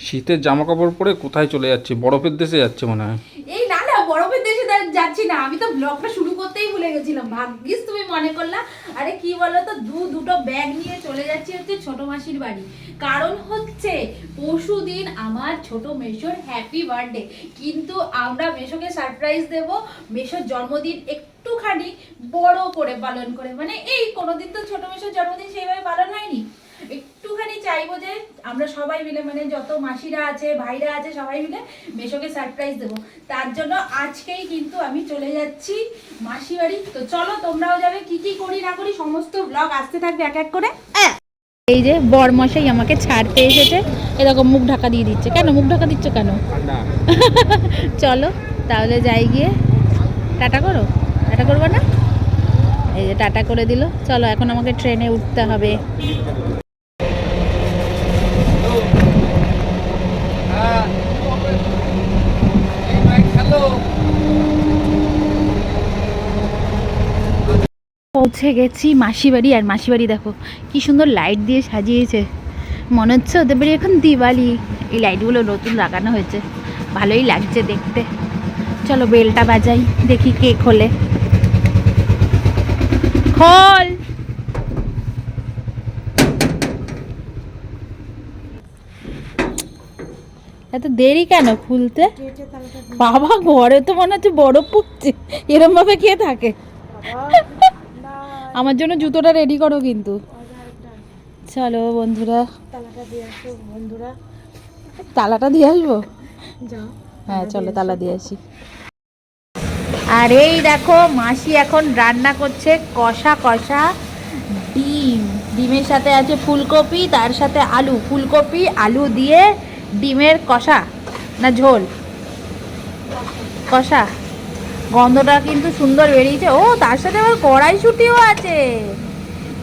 শীতের জামা কাপড় পরে কোথায় চলে যাচ্ছে? বরফের দেশে যাচ্ছে মনে হয়। এই না না, বরফের দেশে যাচ্ছি না, আমি তো ব্লগটা শুরু করতেই ভুলে গেছিলাম, ভাগ্যিস তুমি মনে করলা। আরে কি বলো তো, দুটো ব্যাগ নিয়ে চলে যাচ্ছি হচ্ছে ছোট মাসির বাড়ি। কারণ হচ্ছে পরশুদিন আমার ছোট মেশোর হ্যাপি বার্থডে, কিন্তু আমরা মেশোকে সারপ্রাইজ দেব। মেশোর জন্মদিন একটুখানি বড় করে পালন করে, মানে এই কোনোদিন তো ছোট মেশোর জন্মদিন সেইভাবে পালন হয়নি, একটুখানি চাইবো যে আমরা সবাই মিলে, মানে যত মাসিরা আছে ভাইরা আছে সবাই মিলে মেশোকে সারপ্রাইজ দেবো। তার জন্য আজকেই কিন্তু আমি চলে যাচ্ছি মাসি বাড়ি। তো চলো তোমরাও যাবে, কি কি করি না করি সমস্ত ব্লগ আসতে থাকবে এক এক করে। এই যে বরমশাই আমাকে ছাড়তে এসেছে, এরকম মুখ ঢাকা দিয়ে দিচ্ছে। কেন মুখ ঢাকা দিচ্ছ কেন? চলো তাহলে যাই, গিয়ে টাটা করো। টাটা করবো না? এই যে টাটা করে দিল। চলো এখন আমাকে ট্রেনে উঠতে হবে। পৌঁছে গেছি মাসি বাড়ি। আর মাসি বাড়ি দেখো কি সুন্দর লাইট দিয়ে সাজিয়েছে, মনে হচ্ছে ওদের বাড়ি এখন দিওয়ালি। এই লাইটগুলো নতুন লাগানো হয়েছে, ভালোই লাগছে দেখতে। চলো বেলটা বাজাই, দেখি কে খোলে। খোল। এত দেরি কেন খুলতে? বাবা ঘরে তো মনে হচ্ছে বরফ পড়ছে, এরম ভাবে কে থাকে? আমার জন্য জুতোটা রেডি করো কিন্তু। চলো বন্ধুরা, তালাটা দিয়ে আসো। বন্ধুরা তালাটা দিয়ে আসবো? হ্যাঁ চলো তালা দিয়ে আসি। আর এই দেখো মাসি এখন রান্না করছে কষা কষা ডিম। ডিমের সাথে আছে ফুলকপি, তার সাথে আলু, ফুলকপি আলু দিয়ে ডিমের কষা না ঝোল? কষা। গন্ধটা কিন্তু সুন্দর বেরিয়েছে। ও তার সাথে আবার কড়াইশুঁটিও আছে।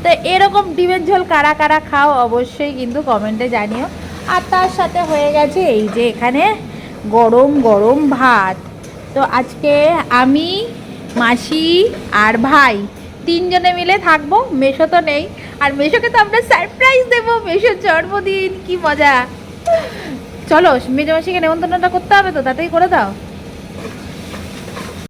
তো এরকম ডিমের ঝোল কারা কারা খাও অবশ্যই কিন্তু কমেন্টে জানিও। আর তার সাথে হয়ে গেছে এই যে এখানে গরম গরম ভাত। তো আজকে আমি, মাসি আর ভাই তিনজনে মিলে থাকবো, মেশো তো নেই। আর মেশোকে তো আমরা সারপ্রাইজ দেবো, মেশোর জন্মদিন, কি মজা। চলো মেজো মাসিকে নেমন্তন্নটা করতে হবে, তো তাতেই করে দাও।